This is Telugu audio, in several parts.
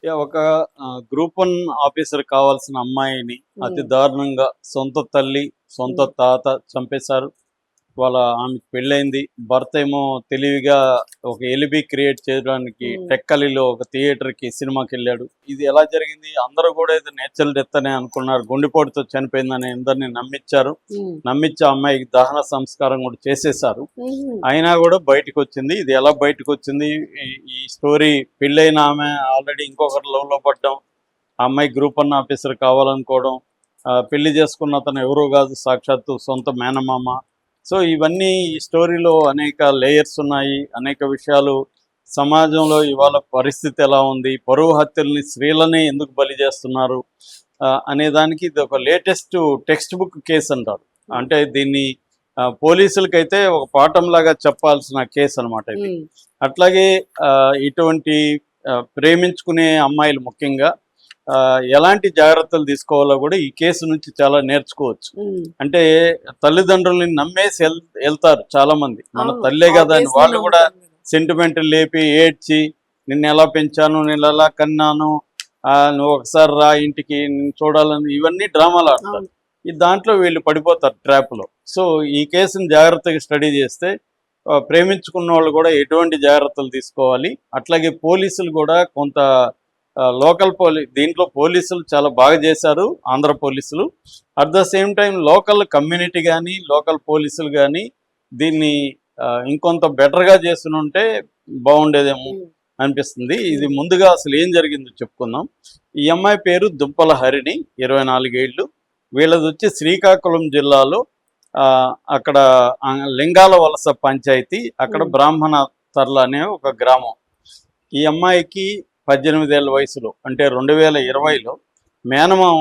ఒక గ్రూప్ 1 ఆఫీసర్ కావాల్సిన అమ్మాయిని అతి హ్మ్. దారుణంగా సొంత తల్లి, సొంత హ్మ్. తాత చంపేశారు. ఆమెకి పెళ్ళయింది. భర్త ఏమో తెలివిగా ఒక ఎలిబి క్రియేట్ చేయడానికి హ్మ్. టెక్కలిలో ఒక థియేటర్‌కి సినిమాకెళ్ళాడు. ఇది ఎలా జరిగింది? అందరూ కూడా ఇది నేచురల్ డెత్ అనే అనుకున్నారు. గుండెపోటుతో చనిపోయిందని అందరిని నమ్మిచ్చారు. హ్మ్. నమ్మిచ్చి ఆ అమ్మాయికి దహన సంస్కారం కూడా చేసేశారు. హుహు. అయినా కూడా బయటకొచ్చింది. ఇది ఎలా బయటకొచ్చింది? ఈ ఈ స్టోరీ పెళ్ళైన ఆమె ఆల్రెడీ ఇంకొకరు లవ్‌లో పడ్డం. ఆ అమ్మాయి గ్రూప్ 1 ఆఫీసర్ కావాలనుకోవడం. పెళ్లి చేసుకున్న అతను ఎవరో కాదు సాక్షాత్తు సొంత మేనమామ. సో, ఇవన్నీ ఈ స్టోరీలో అనేక లేయర్స్ ఉన్నాయి. అనేక విషయాలు సమాజంలో ఇవాళ పరిస్థితి ఎలా ఉంది? పరువు హత్యల్ని స్త్రీలనే ఎందుకు బలి చేస్తున్నారు? అనేదానికి ఇది ఒక లేటెస్ట్ టెక్స్ట్ బుక్ కేస్ అంటారు. హ్మ్. అంటే దీన్ని పోలీసులకైతే ఒక పాఠంలాగా చెప్పాల్సిన కేసు అనమాట ఇది. హ్మ్. అట్లాగే ఇటువంటి ప్రేమించుకునే అమ్మాయిలు ముఖ్యంగా ఎలాంటి జాగ్రత్తలు తీసుకోవాలో కూడా ఈ కేసు నుంచి చాలా నేర్చుకోవచ్చు. హ్మ్. అంటే తల్లిదండ్రుల్ని నమ్మేసి వెళ్తారు చాలామంది. మన అవును. తల్లే కదా అని ఆబ్వియస్‌లీ వాళ్ళు కూడా నమ్ముతాం గదా! సెంటిమెంట్ లేపి ఏడ్చి నిన్ను ఎలా పెంచాను, నేను ఎలా కన్నాను, నువ్వు ఒకసారి రా ఇంటికి నిన్ను చూడాలని ఇవన్నీ డ్రామాలు ఆడతారు. అవును. ఈ దాంట్లో వీళ్ళు పడిపోతారు ట్రాప్‌లో. సో, ఈ కేసుని జాగ్రత్తగా స్టడీ చేస్తే ప్రేమించుకున్న వాళ్ళు కూడా ఎటువంటి జాగ్రత్తలు తీసుకోవాలి. అట్లాగే పోలీసులు కూడా కొంత లోకల్ దీంట్లో పోలీసులు చాలా బాగా చేశారు ఆంధ్ర పోలీసులు. At the same time local community కానీ, లోకల్ పోలీసులు కానీ దీన్ని ఇంకొంత బెటర్‌గా చేసునుంటే బాగుండేదేమో హ్మ్. అనిపిస్తుంది. ఇది హ్మ్. ముందుగా అసలు ఏం జరిగిందో చెప్పుకుందాం. ఈ అమ్మాయి పేరు దుంపల హరిణి, 24 ఏళ్ళు. వీళ్ళదొచ్చి శ్రీకాకుళం జిల్లాలో అక్కడ లింగాల వలస పంచాయతీ, అక్కడ హ్మ్. బ్రాహ్మణ తర్ల అనే ఒక గ్రామం. ఈ అమ్మాయికి 18 ఏళ్ల వయసులో అంటే 2020లో మేనమామ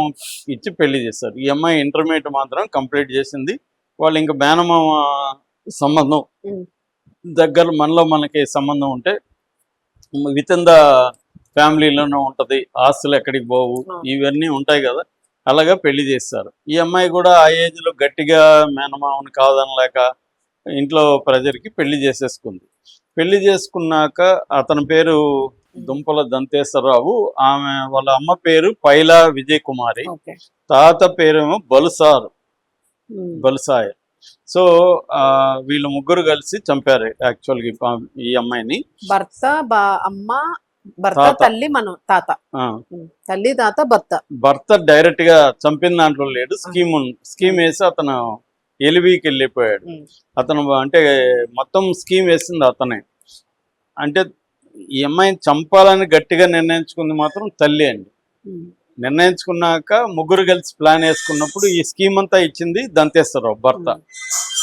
ఇచ్చి పెళ్లి చేశారు. ఈ అమ్మాయి ఇంటర్మీడియట్ మాత్రం కంప్లీట్ చేసింది. వాళ్ళు ఇంక మేనమామ సంబంధం హ్మ్. దగ్గర మనలో మనకి సంబంధం ఉంటే విత్ ఇన్ ద ఫ్యామిలీలోనే ఉంటుంది. ఆస్తులు ఎక్కడికి పోవు. అవును. ఇవన్నీ ఉంటాయి కదా! అలాగా పెళ్లి చేశారు. ఈ అమ్మాయి కూడా ఆ ఏజ్‌లో గట్టిగా మేనమామని కాదనలేక ఇంట్లో ప్రెజర్‌కి పెళ్లి చేసేసుకుంది. పెళ్లి చేసుకున్నాక అతని పేరు హ్మ్. దుంపల దంతేశ్వరరావు. వాళ్ళ అమ్మ పేరు పైలా విజయకుమారి. ఓకే. తాత పేరేమో హ్మ్. బలుసాయ. సో, వీళ్ళు ముగ్గురు కలిసి చంపారు యాక్చువల్‌గా ఈ అమ్మాయిని. భర్త, అమ్మ, భర్త, తాత. తల్లి, మనం తాత. ఆ! హ్మ్. తల్లి, తాత, భర్త. భర్త డైరెక్ట్‌గా చంపిన దాంట్లో లేడు. ఆ! స్కీమ్ హ్మ్. ఏసి అతను ఎలివికెళ్ళిపోయాడు. హ్మ్. అతను అంటే మొత్తం స్కీమ్ వేసింది అతనే. అంటే ఈ అమ్మాయిని చంపాలని గట్టిగా నిర్ణయించుకుంది మాత్రం తల్లి అండి. హ్మ్. నిర్ణయించుకున్నాక ముగ్గురు కలిసి ప్లాన్ వేసుకున్నప్పుడు ఈ స్కీమ్ అంతా ఇచ్చింది దంతేశ్వరరావు భర్త. హ్మ్.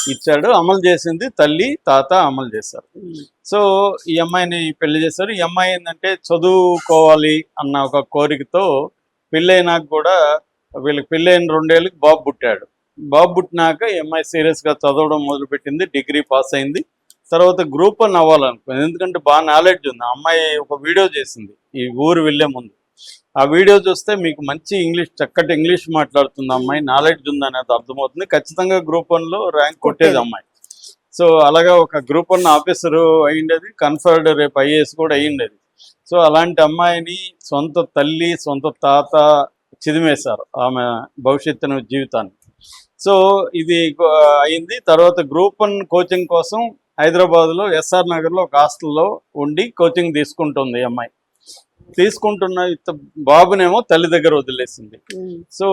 ఇచ్చాడు. అమలు చేసింది తల్లి, తాత అమలు చేశారు. హ్మ్. సో, ఈ అమ్మాయిని పెళ్లి చేశారు. ఈ అమ్మాయి ఏందంటే చదువుకోవాలి అన్న ఒక కోరికతో పెళ్ళైనాక కూడా వీళ్ళకి పెళ్ళైన 2 ఏళ్ళకి బాబు పుట్టాడు. బాబు పుట్టినాక ఈ అమ్మాయి సీరియస్‌గా చదవడం మొదలుపెట్టింది. డిగ్రీ పాస్ అయింది. తర్వాత గ్రూప్ 1 అవ్వాలనుకుంది. ఎందుకంటే బాగా నాలెడ్జ్ ఉంది. ఆ అమ్మాయి ఒక వీడియో చేసింది ఈ ఊరు వెళ్ళే ముందు. ఆ వీడియో చూస్తే మీకు మంచి చక్కటి ఇంగ్లీష్ మాట్లాడుతుంది హ్మ్. అమ్మాయి. నాలెడ్జ్ ఉందనేది అర్థమవుతుంది. ఖచ్చితంగా గ్రూప్ 1లో ర్యాంక్ కొట్టేది కొట్టేది. అమ్మాయి. సో, అలాగా ఒక గ్రూప్ 1 ఆఫీసరు అయ్యుండేది. కన్ఫర్డ్ రేపు ఐఏఎస్ కూడా అయ్యుండేది. సో, అలాంటి అమ్మాయిని సొంత తల్లి, సొంత తాత చిదిమేశారు ఆమె భవిష్యత్తును, జీవితాన్ని. సో, ఇది అయింది. తర్వాత గ్రూప్ 1 కోచింగ్ కోసం హైదరాబాద్‌లో ఎస్ఆర్ నగర్‌లో ఒక హాస్టల్‌లో ఉండి కోచింగ్ తీసుకుంటుంది ఈ అమ్మాయి. తీసుకుంటున్న బాబునేమో తల్లి దగ్గర వదిలేసింది. హ్మ్. సో,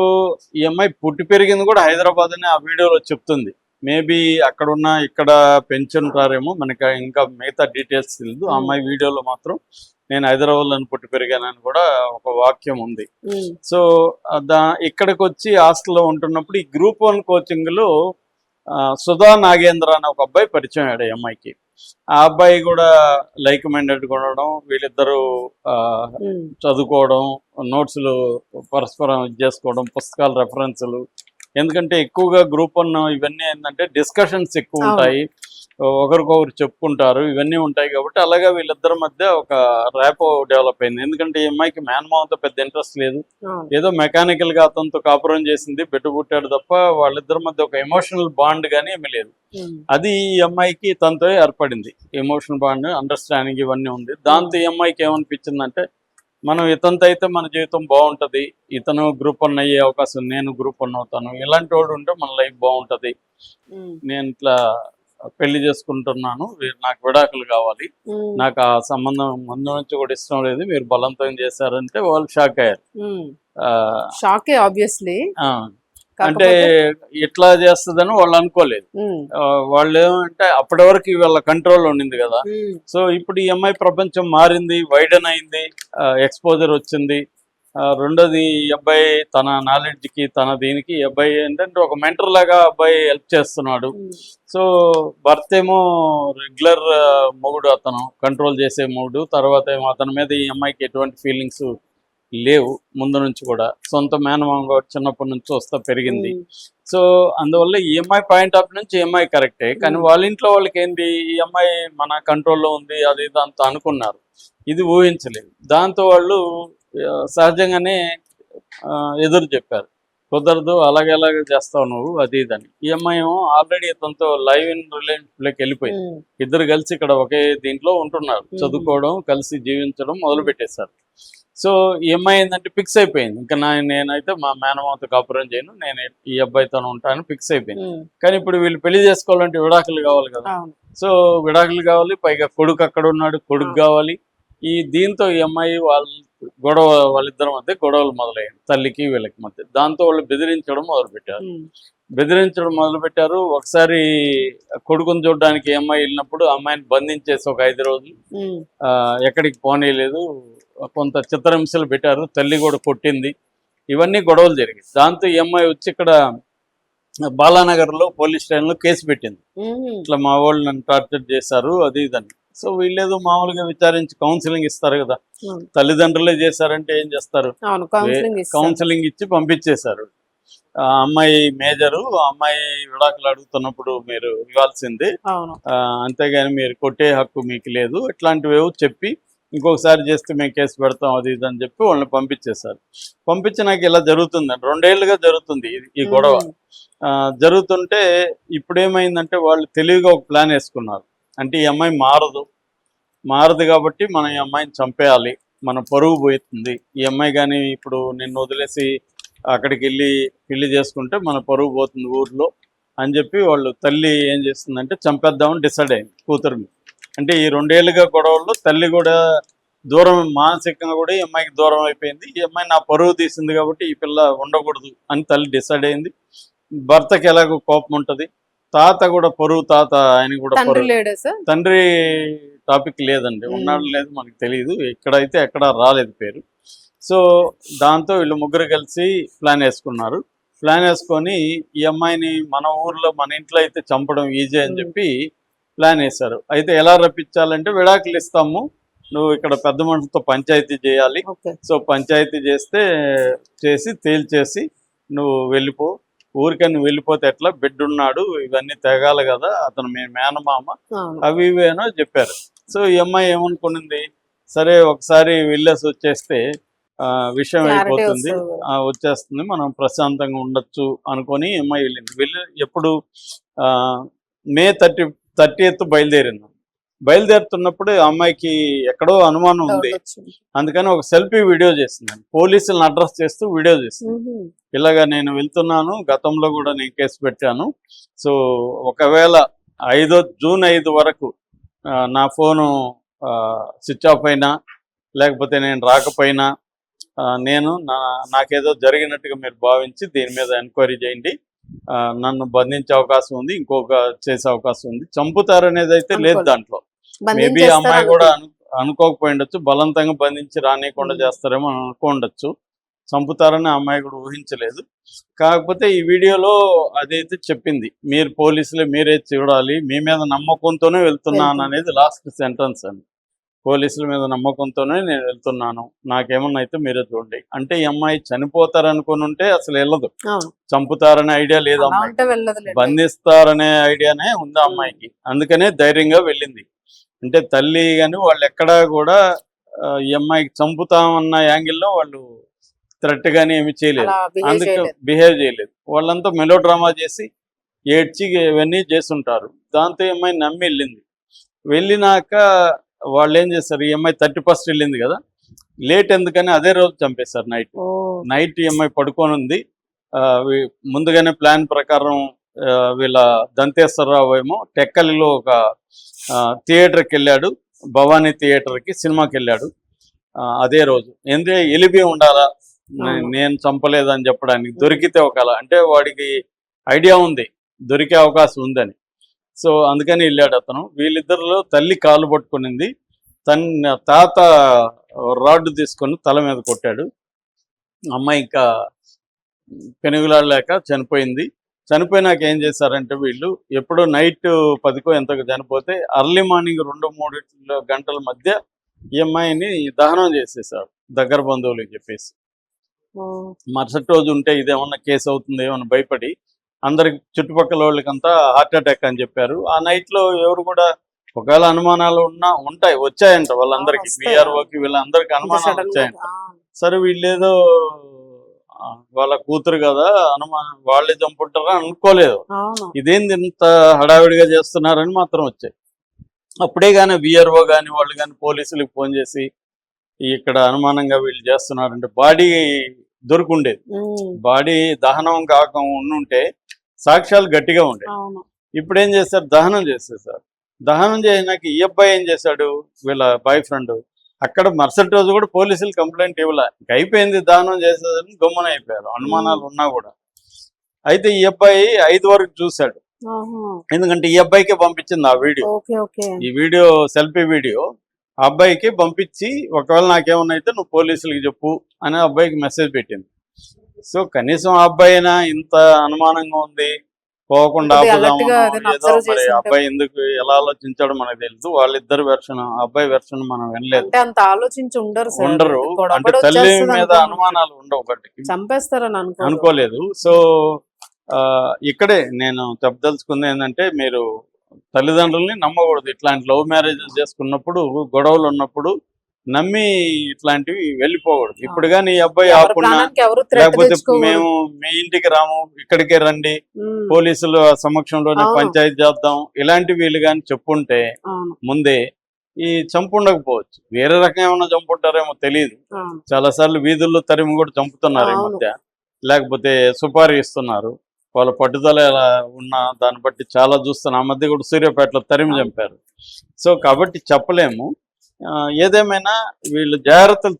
ఈ అమ్మాయి పుట్టి పెరిగింది కూడా హైదరాబాద్ అని ఆ వీడియోలో చెప్తుంది. మేబీ అక్కడున్న ఇక్కడ పెంచుంటారేమో మనకి ఇంకా మిగతా డీటెయిల్స్ తెలీదు. ఆ హ్మ్. అమ్మాయి వీడియోలో మాత్రం నేను హైదరాబాద్‌లోనే పుట్టి పెరిగానని కూడా ఒక వాక్యం ఉంది. హ్మ్. సో, ఇక్కడికొచ్చి హాస్టల్‌లో ఉంటున్నప్పుడు ఈ గ్రూప్ 1 కోచింగ్‌లో సుధా నాగేంద్ర అనే ఒక అబ్బాయి పరిచయం అయ్యాడు ఈ అమ్మాయికి. ఆ అబ్బాయి కూడా లైక్ మైండెడ్‌గా ఉండడం, వీళ్ళిద్దరూ హ్మ్. చదువుకోవడం, నోట్స్‌లు పరస్పరం ఇది చేసుకోవడం, పుస్తకాల రెఫరెన్స్‌లు. ఎందుకంటే ఎక్కువగా గ్రూప్ 1 ఇవన్నీ ఏందంటే డిస్కషన్స్ అవును. ఎక్కువుంటాయి. ఒకరికొకరు చెప్పుకుంటారు. ఇవన్నీ ఉంటాయి కాబట్టి అలాగా వీళ్ళిద్దరి మధ్య ఒక ర్యాపో డెవలప్ అయింది. ఎందుకంటే ఈ అమ్మాయికి మేనమామతో పెద్ద ఇంట్రెస్ట్ లేదు. అవును. ఏదో మెకానికల్‌గా అతనితో కాపురం చేసింది. బిడ్డ పుట్టాడు తప్ప వాళ్ళిద్దరి మధ్య ఒక ఎమోషనల్ బాండ్ గాని ఏమీ లేదు. హ్మ్. అది ఈ అమ్మాయికి తనతో ఏర్పడింది. ఎమోషనల్ బాండ్, అండర్‌స్టాండింగ్ ఇవన్నీ ఉంది. హ్మ్. దాంతో ఈ అమ్మాయికి ఏమనిపించిందంటే మనం ఇతనితో అయితే మన జీవితం బాగుంటుంది, ఇతను గ్రూప్ వన్ అయ్యే అవకాశం, నేను గ్రూప్ వన్ అవుతాను, ఇలాంటి వాడు ఉంటే మన లైఫ్ బాగుంటుంది, నేను ఇట్లా పెళ్లి చేసుకుంటున్నాను, నాకు విడాకులు కావాలి, నాకు ఆ సంబంధం ముందు నుంచి కూడా ఇష్టం లేదు, మీరు బలవంతం చేశారంటే వాళ్ళు షాక్ అయ్యారు. షాకే ఆబ్వియస్లీ. అంటే ఇట్లా చేస్తుందని వాళ్ళు అనుకోలేదు. వాళ్ళు ఏమంటే అప్పటి వరకు వీళ్ళ కంట్రోల్లో ఉండింది కదా. సో ఇప్పుడు ఈ అమ్మాయి ప్రపంచం మారింది, వైడన్ అయింది, ఎక్స్పోజర్ వచ్చింది. రెండోది ఈ అబ్బాయి తన నాలెడ్జ్కి తన దీనికి ఈ అబ్బాయి ఏంటంటే ఒక మెంటర్ లాగా అబ్బాయి హెల్ప్ చేస్తున్నాడు. సో భర్త ఏమో రెగ్యులర్ మొగుడు, అతను కంట్రోల్ చేసే మొగుడు, తర్వాత ఏమో అతని మీద ఈ అమ్మాయికి ఎటువంటి ఫీలింగ్స్ లేవు ముందు నుంచి కూడా, సొంత మేనమామ చిన్నప్పటి నుంచి వస్తా పెరిగింది. సో అందువల్ల ఈ అమ్మాయి పాయింట్ ఆఫ్ నుంచి ఈ అమ్మాయి కరెక్టే, కానీ వాళ్ళ ఇంట్లో వాళ్ళకి ఏంటి, ఈ అమ్మాయి మన కంట్రోల్లో ఉంది అది ఇది అంత అనుకున్నారు, ఇది ఊహించలేదు. దాంతో వాళ్ళు సహజంగానే ఎదురు చెప్పారు, కుదరదు, అలాగే చేస్తావు నువ్వు అది ఇదని. ఈ అమ్మాయి ఏమో ఆల్రెడీ ఇతనితో లైవ్ ఇన్ రిలేషన్షిప్లోకి వెళ్ళిపోయింది. ఇద్దరు కలిసి ఇక్కడ ఒకే దీంట్లో ఉంటున్నారు, చదువుకోవడం, కలిసి జీవించడం మొదలు పెట్టేశారు. సో ఈ అమ్మాయి ఏంటంటే ఫిక్స్ అయిపోయింది, ఇంకా నేనైతే మా మేనమామతో కాపురం చేయను, నేను ఈ అబ్బాయితో ఉంటాను ఫిక్స్ అయిపోయింది. కానీ ఇప్పుడు వీళ్ళు పెళ్లి చేసుకోవాలంటే విడాకులు కావాలి కదా. సో విడాకులు కావాలి, పైగా కొడుకు అక్కడ ఉన్నాడు, కొడుకు కావాలి. దీంతో ఈ అమ్మాయి వాళ్ళిద్దరి మధ్య గొడవలు మొదలయ్యాయి, తల్లికి వీళ్ళకి మధ్య. దాంతో వాళ్ళు బెదిరించడం మొదలుపెట్టారు. ఒకసారి కొడుకుని చూడడానికి ఈ అమ్మాయి వెళ్ళినప్పుడు అమ్మాయిని బంధించేసి ఒక 5 రోజులు ఎక్కడికి పోనీయలేదు, కొంత చిత్రహింసలు పెట్టారు, తల్లి కూడా కొట్టింది, ఇవన్నీ గొడవలు జరిగాయి. దాంతో ఈ అమ్మాయి వచ్చి ఇక్కడ బాలానగర్లో పోలీస్ స్టేషన్లో కేసు పెట్టింది, ఇట్లా మా వాళ్ళు నన్ను టార్చర్ చేశారు అది ఇదని. సో వీళ్ళేదో మామూలుగా విచారించి కౌన్సిలింగ్ ఇస్తారు కదా, తల్లిదండ్రులే చేశారంటే ఏం చేస్తారు, కౌన్సిలింగ్ ఇచ్చి పంపించేశారు. అమ్మాయి మేజరు, అమ్మాయి విడాకులు అడుగుతున్నప్పుడు మీరు ఇవ్వాల్సిందే, అంతేగాని మీరు కొట్టే హక్కు మీకు లేదు, ఇట్లాంటివి చెప్పి ఇంకొకసారి చేస్తే మేము కేసు పెడతాం అది ఇది అని చెప్పి వాళ్ళని పంపించేశారు. పంపించినాక ఇలా జరుగుతుందండి, 2 ఏళ్ళుగా జరుగుతుంది ఈ గొడవ. జరుగుతుంటే ఇప్పుడు ఏమైందంటే వాళ్ళు తెలివిగా ఒక ప్లాన్ వేసుకున్నారు, అంటే ఈ అమ్మాయి మారదు కాబట్టి మనం ఈ అమ్మాయిని చంపేయాలి, మన పరువు పోతుంది, ఈ అమ్మాయి కానీ ఇప్పుడు నిన్ను వదిలేసి అక్కడికి వెళ్ళి పెళ్లి చేసుకుంటే మన పరువు పోతుంది ఊర్లో అని చెప్పి వాళ్ళు, తల్లి ఏం చేస్తుందంటే చంపేద్దామని డిసైడ్ అయింది కూతురుని. అంటే ఈ 2 ఏళ్ళుగా గొడవల్లో తల్లి కూడా దూరం, మానసికంగా కూడా ఈ అమ్మాయికి దూరం అయిపోయింది. ఈ అమ్మాయి నా పరువు తీసింది కాబట్టి ఈ పిల్ల ఉండకూడదు అని తల్లి డిసైడ్ అయింది. భర్తకి ఎలాగో కోపం ఉంటుంది, తాత కూడా పరువు, తాత ఆయన కూడా పరువు. తండ్రి టాపిక్ లేదండి, ఉన్నాడు లేదు మనకు తెలియదు, ఇక్కడైతే ఎక్కడ రాలేదు పేరు. సో దాంతో వీళ్ళు ముగ్గురు కలిసి ప్లాన్ వేసుకున్నారు. ప్లాన్ వేసుకొని ఈ అమ్మాయిని మన ఊర్లో మన ఇంట్లో అయితే చంపడం ఈజీ అని చెప్పి ప్లాన్ వేశారు. అయితే ఎలా రప్పించాలంటే, విడాకులు ఇస్తాము, నువ్వు ఇక్కడ పెద్ద మనుషులతో పంచాయతీ చేయాలి, సో పంచాయతీ చేసి తేల్చేసి నువ్వు వెళ్ళిపో, ఊరికని వెళ్ళిపోతే ఎట్లా, బిడ్డ ఉన్నాడు, ఇవన్నీ తెగాలి కదా, అతను మీ మేనమామ, అవి ఇవేనో చెప్పారు. సో ఈ అమ్మాయి ఏమనుకునింది, సరే ఒకసారి వెళ్ళేసి వచ్చేస్తే విషయం అయిపోతుంది, వచ్చేస్తుంది, మనం ప్రశాంతంగా ఉండొచ్చు అనుకొని అమ్మాయి వెళ్ళింది. ఎప్పుడు మే 30th బయలుదేరుతున్నప్పుడు అమ్మాయికి ఎక్కడో అనుమానం ఉంది, అందుకని ఒక సెల్ఫీ వీడియో చేసిందండి, పోలీసులను అడ్రస్ చేస్తూ వీడియో చేసింది. ఇలాగా నేను వెళ్తున్నాను, గతంలో కూడా నేను కేసు పెట్టాను, సో ఒకవేళ జూన్ 5 వరకు నా ఫోను స్విచ్ ఆఫ్ అయినా లేకపోతే నేను రాకపోయినా నాకేదో జరిగినట్టుగా మీరు భావించి దీని మీద ఎంక్వైరీ చేయండి, నన్ను బంధించే అవకాశం ఉంది, ఇంకొక చేసే అవకాశం ఉంది, చంపుతారనేది అయితే లేదు దాంట్లో. మేబీ అమ్మాయి కూడా అనుకోకపోయిండొచ్చు, బలవంతంగా బంధించి రానియకుండా చేస్తారేమో అనుకోండొచ్చు, చంపుతారని అమ్మాయి కూడా ఊహించలేదు. కాకపోతే ఈ వీడియోలో అదైతే చెప్పింది, మీరు పోలీసులే మీరే చూడాలి, మీ మీద నమ్మకంతోనే వెళ్తున్నాను అనేది లాస్ట్ సెంటెన్స్ అండి. పోలీసుల మీద నమ్మకంతోనే నేను వెళ్తున్నాను, నాకేమన్నా అయితే మీరే చూడండి అంటే. ఈ అమ్మాయి చనిపోతారనుకుని ఉంటే అసలు వెళ్ళదు, చంపుతారనే ఐడియా లేదు అమ్మాయి, బంధిస్తారనే ఐడియానే ఉంది అమ్మాయికి, అందుకనే ధైర్యంగా వెళ్ళింది. అంటే తల్లి కానీ వాళ్ళు ఎక్కడా కూడా ఈ అమ్మాయికి చంపుతామన్న యాంగిల్లో వాళ్ళు థ్రెట్ కానీ ఏమి చేయలేదు, అందుకే బిహేవ్ చేయలేదు. వాళ్ళంతా మెలో డ్రామా చేసి ఏడ్చి ఇవన్నీ చేస్తుంటారు. దాంతో ఈ అమ్మాయి నమ్మి వెళ్ళింది. వెళ్ళినాక వాళ్ళు ఏం చేస్తారు, ఈ అమ్మాయి 31st వెళ్ళింది కదా, లేట్ ఎందుకని అదే రోజు చంపేశారు నైట్. ఓ నైట్ ఈ అమ్మాయి పడుకొని ఉంది. ముందుగానే ప్లాన్ ప్రకారం వీళ్ళ దంతేశ్వరరావు ఏమో టెక్కలిలో ఒక థియేటర్కి వెళ్ళాడు, భవానీ థియేటర్కి సినిమాకి వెళ్ళాడు అదే రోజు. ఎందుకంటే ఎలిబి ఉండాలా, నేను చంపలేదని చెప్పడానికి, దొరికితే ఒకలా అంటే వాడికి ఐడియా ఉంది దొరికే అవకాశం ఉందని. సో అందుకని వెళ్ళాడు అతను. వీళ్ళిద్దరిలో తల్లి కాలు పట్టుకునింది, తాత రాడ్డు తీసుకొని తల మీద కొట్టాడు. అమ్మాయి ఇంకా పెనుగులాడలేక చనిపోయింది. చనిపోయినాక ఏం చేశారంటే వీళ్ళు ఎప్పుడో నైట్ 10కో ఎంతకు చనిపోతే అర్లీ మార్నింగ్ 2-3 గంటల మధ్య ఈ అమ్మాయిని దహనం చేసేసారు దగ్గర బంధువులకు చెప్పేసి. మరుసటి రోజు ఉంటే ఇదేమన్నా కేసు అవుతుంది ఏమన్నా భయపడి అందరికి చుట్టుపక్కల వాళ్ళకంతా హార్ట్ అటాక్ అని చెప్పారు. ఆ నైట్లో ఎవరు కూడా ఒకవేళ అనుమానాలు వచ్చాయంట వాళ్ళందరికీ, విఆర్ఓకి వీళ్ళందరికీ అనుమానాలు వచ్చాయంట. సరే వీళ్ళేదో వాళ్ళ కూతురు కదా వాళ్ళే చంపుంటారా అనుకోలేదు. ఇదేంది ఇంత హడావిడిగా చేస్తున్నారని మాత్రం వచ్చాయి. అప్పుడే కానీ విఆర్ఓ కానీ వాళ్ళు కానీ పోలీసులకు ఫోన్ చేసి ఇక్కడ అనుమానంగా వీళ్ళు చేస్తున్నారంటే బాడీ దొరుకుండేది. బాడీ దహనం కాక ఉండుంటే సాక్ష్యాలు గట్టిగా ఉండేవి. ఇప్పుడు ఏం చేస్తారు, దహనం చేసేసారు. దహనం చేయడానికి ఈ అబ్బాయి ఏం చేశాడు, వీళ్ళ బాయ్ ఫ్రెండ్ అక్కడ మరుసటి రోజు కూడా పోలీసులు కంప్లైంట్ ఇవ్వలే, అయిపోయింది దహనం చేసేదని గమ్మున అయిపోయారు అనుమానాలు ఉన్నా కూడా. అయితే ఈ అబ్బాయి 5 వరకు చూశాడు, ఎందుకంటే ఈ అబ్బాయికే పంపించింది ఆ వీడియో. ఈ వీడియో సెల్ఫీ వీడియో ఆ అబ్బాయికి పంపించి ఒకవేళ నాకేమన్నా అయితే నువ్వు పోలీసులకి చెప్పు అని అబ్బాయికి మెసేజ్ పెట్టింది. సో కనీసం ఆ అబ్బాయి అయినా ఇంత అనుమానంగా ఉంది పోకుండా ఆపుదాము, ఏదో మరి అబ్బాయి ఎందుకు ఎలా ఆలోచించాడో మనకు తెలుసు. వాళ్ళిద్దరు వెర్షన్, అబ్బాయి వెర్షన్ మనం వినలేదు. ఉండరు అంటే తల్లి మీద అనుమానాలు ఉండవు, ఒకటి చంపేస్తారని అనుకోలేదు. సో ఇక్కడే నేను చెప్పదలుచుకుంది ఏంటంటే, మీరు తల్లిదండ్రుల్ని నమ్మకూడదు. ఇట్లాంటి లవ్ మ్యారేజెస్ చేసుకున్నప్పుడు గొడవలు ఉన్నప్పుడు నమ్మి ఇట్లాంటివి వెళ్ళిపోకూడదు. ఇప్పుడు కానీ ఈ అబ్బాయి ఆపున్నా, లేకపోతే మేము మీ ఇంటికి రాము ఇక్కడికే రండి, పోలీసుల సమక్షంలోనే పంచాయతీ చేద్దాం, ఇలాంటి వీళ్ళు కానీ చెప్పుంటే ముందే ఈ చంపుండకపోవచ్చు. వేరే రకం ఏమన్నా చంపుంటారేమో తెలియదు. చాలా సార్లు వీధుల్లో తరిమి కూడా చంపుతున్నారు ఈ మధ్య, లేకపోతే సుపారీ ఇస్తున్నారు. వాళ్ళ పట్టుదల ఎలా ఉన్నా దాన్ని బట్టి చాలా చూస్తున్నా. ఆ మధ్య కూడా సూర్యాపేటలో తరిమి చంపారు. సో కాబట్టి చెప్పలేము. ఏదేమైనా వీళ్ళు జాగ్రత్తలు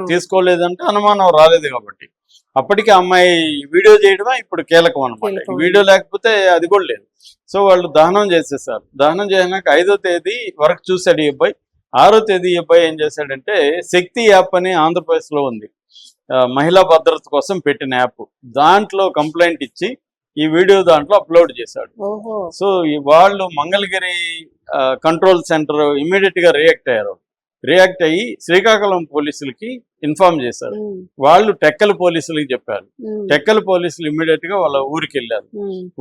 తీసుకోలేదంటే అనుమానం రాలేదు కాబట్టి. అప్పటికి అమ్మాయి వీడియో చేయడమే ఇప్పుడు కీలకం అనమాట. వీడియో లేకపోతే అది కూడా లేదు. సో వాళ్ళు దహనం చేసేసారు. దహనం చేసినాక 5వ తేదీ వరకు చూశాడు ఈ అబ్బాయి. 6వ తేదీ ఈ అబ్బాయి ఏం చేశాడంటే, శక్తి యాప్ అని ఆంధ్రప్రదేశ్లో ఉంది, మహిళా భద్రత కోసం పెట్టిన యాప్, దాంట్లో కంప్లైంట్ ఇచ్చి ఈ వీడియో దాంట్లో అప్లోడ్ చేశాడు. సో వాళ్ళు మంగళగిరి కంట్రోల్ సెంటర్ ఇమీడియట్ గా రియాక్ట్ అయ్యి శ్రీకాకుళం పోలీసులకి ఇన్ఫార్మ్ చేశారు. వాళ్ళు టెక్కల్ పోలీసులకి చెప్పారు. టెక్కల్ పోలీసులు ఇమీడియట్ గా వాళ్ళ ఊరికి వెళ్ళారు.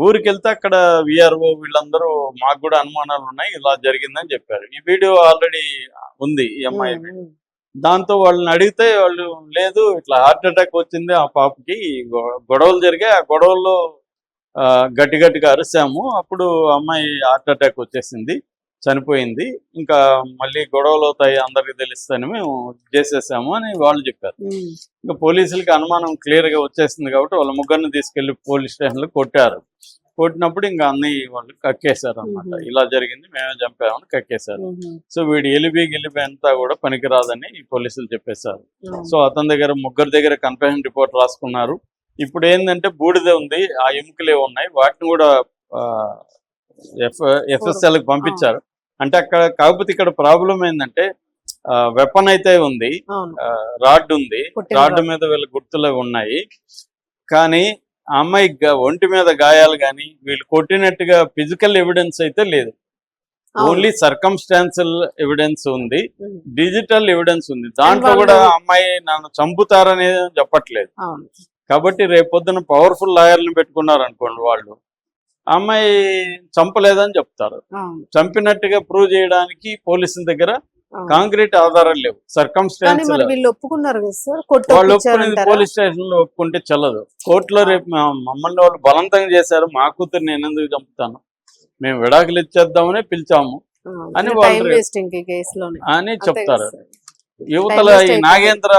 ఊరికి వెళ్తే అక్కడ విఆర్ఓ వీళ్ళందరూ మాకు కూడా అనుమానాలు ఉన్నాయి, ఇలా జరిగిందని చెప్పారు. ఈ వీడియో ఆల్రెడీ ఉంది ఈ అమ్మాయి. దాంతో వాళ్ళని అడిగితే వాళ్ళు లేదు, ఇట్లా హార్ట్ అటాక్ వచ్చింది ఆ పాపకి, గొడవలు జరిగాయి, ఆ గొడవల్లో గట్టిగా అరిసాము, అప్పుడు అమ్మాయి హార్ట్ అటాక్ వచ్చేసింది, చనిపోయింది, ఇంకా మళ్ళీ గొడవలు అవుతాయి అందరికి తెలుస్తాయని మేము చేసేసాము అని వాళ్ళు చెప్పారు. ఇంకా పోలీసులకి అనుమానం క్లియర్గా వచ్చేసింది కాబట్టి వాళ్ళ ముగ్గురిని తీసుకెళ్లి పోలీస్ స్టేషన్లో కొట్టినప్పుడు ఇంకా అన్ని వాళ్ళు కక్కేశారు అనమాట. ఇలా జరిగింది, మేమే చంపామని కక్కేశారు. సో వీడి ఎలిబి అంతా కూడా పనికిరాదని ఈ పోలీసులు చెప్పేశారు. సో అతని దగ్గర ముగ్గురు దగ్గర కన్ఫెషన్ రిపోర్ట్ రాసుకున్నారు. ఇప్పుడు ఏంటంటే బూడిద ఉంది, ఆ ఎముకలే ఉన్నాయి, వాటిని కూడా FSLకి పంపించారు. అంటే అక్కడ కాకపోతే ఇక్కడ ప్రాబ్లం ఏంటంటే వెపన్ అయితే ఉంది, రాడ్ ఉంది, రాడ్ మీద వీళ్ళ గుర్తులు ఉన్నాయి, కానీ ఆ అమ్మాయి ఒంటి మీద గాయాలు కానీ వీళ్ళు కొట్టినట్టుగా ఫిజికల్ ఎవిడెన్స్ అయితే లేదు. ఓన్లీ సర్కమ్స్టాన్షియల్ ఎవిడెన్స్ ఉంది, డిజిటల్ ఎవిడెన్స్ ఉంది. దాంట్లో కూడా అమ్మాయి నన్ను చంపుతారనేది చెప్పట్లేదు. కాబట్టి రేపొద్దున పవర్ఫుల్ లాయర్లను పెట్టుకున్నారు అనుకోండి, వాళ్ళు అమ్మాయి చంపలేదని చెప్తారు. చంపినట్టుగా ప్రూవ్ చేయడానికి పోలీసుల దగ్గర కాంక్రీట్ ఆధారాలు లేవు. సర్కమ్స్టాన్షియల్ వాళ్ళు ఒప్పుకునేది పోలీస్ స్టేషన్ లో ఒప్పుకుంటే చెల్లదు. కోర్టులో రేపు మమ్మల్ని వాళ్ళు బలవంతంగా చేశారు, మా కూతురు నేను ఎందుకు చంపుతాను, మేము విడాకులు ఇచ్చేద్దామని పిలిచాము అని వాళ్ళు అని చెప్తారు. యువతల Time waste ఈ అయిపోతుంది. నాగేంద్ర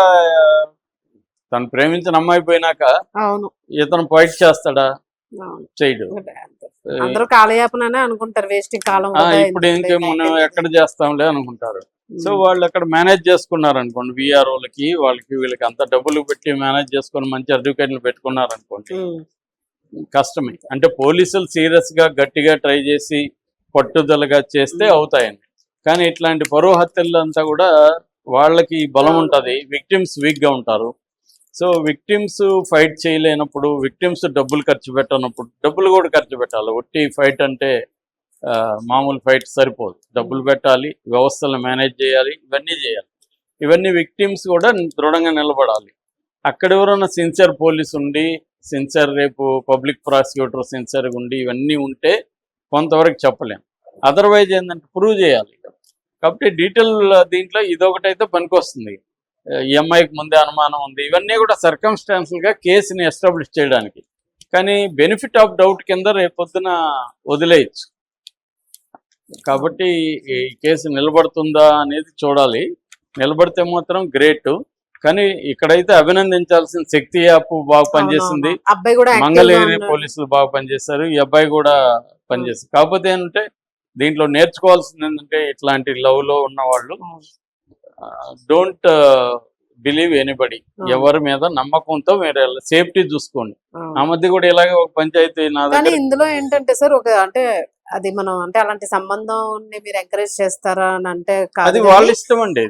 తను ప్రేమించిన అమ్మాయి పోయినాక అవును ఇతను ఫైట్ చేస్తాడా? అవును. చేయడు. అందరూ కాలయాపననే అనుకుంటారు, వేస్ట్ కాలం వృధా ఇప్పుడు ఎందుకులే, ఇంకే మనం నాకేం ఎక్కడ చేస్తాంలే అనుకుంటారు. సో వాళ్ళు అక్కడ మేనేజ్ చేసుకున్నారు అనుకోండి, విఆర్ఓలకి వాళ్ళకి వీళ్ళకి అంత డబ్బులు పెట్టి మేనేజ్ చేసుకొని మంచి అడ్వకేట్లు పెట్టుకున్నారు అనుకోండి, కష్టమే. అంటే పోలీసులు సీరియస్ గా గట్టిగా ట్రై చేసి పట్టుదలగా చేస్తే అవుతాయండి. కానీ ఇట్లాంటి పరువు హత్యలు అంతా కూడా వాళ్ళకి బలం ఉంటుంది, విక్టిమ్స్ వీక్ గా ఉంటారు. సో విక్టిమ్స్ ఫైట్ చేయలేనప్పుడు, విక్టిమ్స్ డబ్బులు ఖర్చు పెట్టనప్పుడు, డబ్బులు కూడా ఖర్చు పెట్టాలి. ఒట్టి ఫైట్ అంటే మామూలు ఫైట్ సరిపోదు, డబ్బులు పెట్టాలి, వ్యవస్థలను మేనేజ్ చేయాలి, ఇవన్నీ చేయాలి. ఇవన్నీ విక్టిమ్స్ కూడా దృఢంగా నిలబడాలి. అక్కడ ఎవరైనా సిన్సియర్ పోలీస్ ఉండి, సిన్సియర్ రేపు పబ్లిక్ ప్రాసిక్యూటర్ సిన్సియర్గా ఉండి ఇవన్నీ ఉంటే కొంతవరకు చెప్పలేం. అదర్వైజ్ ఏంటంటే ప్రూవ్ చేయాలి. కాబట్టి డీటెయిల్ దీంట్లో ఇదొకటైతే పనికొస్తుంది. ఈ అమ్మాయికి ముందే అనుమానం ఉంది, ఇవన్నీ కూడా సర్కమ్స్టాన్షియల్గా కేసుని ఎస్టాబ్లిష్ చేయడానికి. కానీ బెనిఫిట్ ఆఫ్ డౌట్ కింద రేపొద్దున వదిలేయచ్చు. కాబట్టి ఈ కేసు నిలబడుతుందా అనేది చూడాలి. నిలబడితే మాత్రం గ్రేట్. కానీ ఇక్కడైతే అభినందించాల్సిన శక్తి యాప్ బాగా పనిచేసింది, అబ్బాయి కూడా మంగళగిరి పోలీసులు బాగా పనిచేశారు, ఈ అబ్బాయి కూడా పనిచేస్తారు. కాకపోతే ఏంటంటే దీంట్లో నేర్చుకోవాల్సింది ఏంటంటే ఇట్లాంటి లవ్ లో ఉన్న వాళ్ళు డోంట్ బిలీవ్ ఎనీబడి. ఎవరి మీద నమ్మకంతో మీరు సేఫ్టీ చూసుకోండి. ఆ మధ్య కూడా ఇలాగే ఒక పంచాయతీ నా కానీ దగ్గర. ఇందులో ఏంటంటే సార్, ఒక అంటే అది మనం అంటే అలాంటి సంబంధం మీరు ఎంకరేజ్ చేస్తారా అని అంటే కాదు, అది వాళ్ళ ఇష్టం అండి.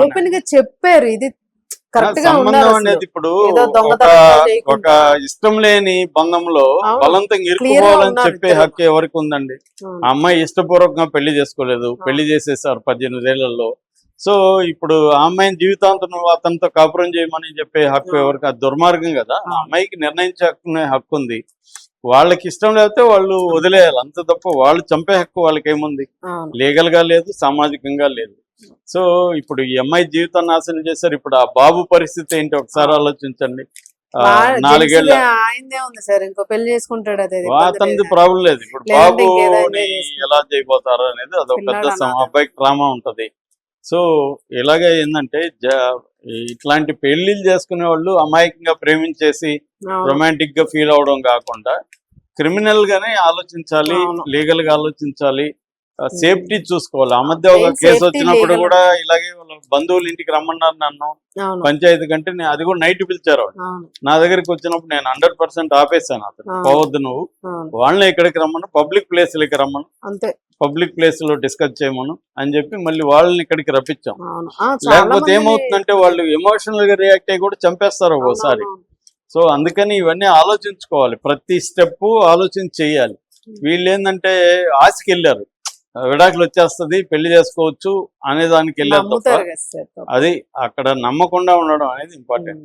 ఓపెన్ గా చెప్పారు ఇది కరెక్ట్ గా సంబంధం ఉండాలి. అనేది ఇప్పుడు ఏదో ఒక దొంగతనంగా ఒక చేయకుండా. ఇష్టం లేని బంధంలో అవును. బలంతంగా Clear గా ఇరుక్కుపోవాలని ఉన్నారు చెప్పే ఇద్దరు. హక్కు ఎవరికి ఉందండి? అవును. ఆ అమ్మాయి ఇష్టపూర్వకంగా పెళ్లి చేసుకోలేదు, పెళ్లి చేసేసారు 18 ఏళ్లలో. సో ఇప్పుడు ఆ అమ్మాయిని జీవితాంతం నువ్వు అతనితో కాపురం చేయమని చెప్పే హక్కు ఎవరికి? అది దుర్మార్గం కదా. ఆ అమ్మాయికి నిర్ణయించుకునే హక్కు ఉంది. వాళ్ళకి ఇష్టం లేకపోతే వాళ్ళు వదిలేయాలి, అంత తప్ప వాళ్ళు చంపే హక్కు వాళ్ళకి ఏముంది? అవును. లీగల్ గా లేదు, సామాజికంగా లేదు. సో ఇప్పుడు ఈ అమ్మాయి జీవితం నాశనం చేశారు. ఇప్పుడు ఆ బాబు పరిస్థితి ఏంటి ఒకసారి ఆలోచించండి. 4 ఏళ్ళ ఆయనదే ఉంది సార్, ఇంకో పెళ్లి చేసుకుంటాడు, అదే అతనిది ప్రాబ్లం లేదు. ఇప్పుడు లేదంటే ఇంకేదైనా బాబుని చేసుకుంటారు. ఎలా చేయబోతారు అనేది అదొక పెద్ద పిల్లాడు అనాథ. అబ్బాయికి ట్రామా ఉంటది. సో ఇలాగే ఏంటంటే ఇట్లాంటి పెళ్లిళ్ళు చేసుకునే వాళ్ళు అమాయకంగా ప్రేమించేసి రొమాంటిక్ గా ఫీల్ అవడం కాకుండా క్రిమినల్ గానే ఆలోచించాలి, అవును. లీగల్ గా ఆలోచించాలి, సేఫ్టీ చూసుకోవాలి. ఆ మధ్య ఒక Main కేసు safety, వచ్చినప్పుడు legal కూడా ఇలాగే వాళ్ళ బంధువులు ఇంటికి రమ్మన్నారు నన్ను, అవును. పంచాయతీ కంటే అది కూడా నైట్ పిలిచారు వాళ్ళు. అవును. నా దగ్గరికి వచ్చినప్పుడు నేను 100% ఆపేసాను. అతను అవును. పోవద్దు, నువ్వు అవును. వాళ్ళని ఎక్కడికి రమ్మను, పబ్లిక్ ప్లేస్లకి రమ్మను, అంతే. పబ్లిక్ ప్లేస్ లో డిస్కస్ చేయమను అని చెప్పి మళ్ళీ వాళ్ళని ఇక్కడికి రప్పించాం. అవును. చాలా లేకపోతే మందిని- ఏమవుతుందంటే వాళ్ళు ఎమోషనల్ గా రియాక్ట్ అయ్యి కూడా చంపేస్తారు ఒక్కోసారి. అవునవును. సో అందుకని ఇవన్నీ ఆలోచించుకోవాలి, ప్రతి స్టెప్ ఆలోచించి చెయ్యాలి. వీళ్ళు ఏంటంటే ఆశకి వెళ్ళారు, విడాకులు వచ్చేస్తుంది పెళ్లి చేసుకోవచ్చు అనే దానికి వెళ్ళారు తప్ప నమ్ముతారు కదా సార్. అది అక్కడ నమ్మకుండా ఉండడం అనేది ఇంపార్టెంట్.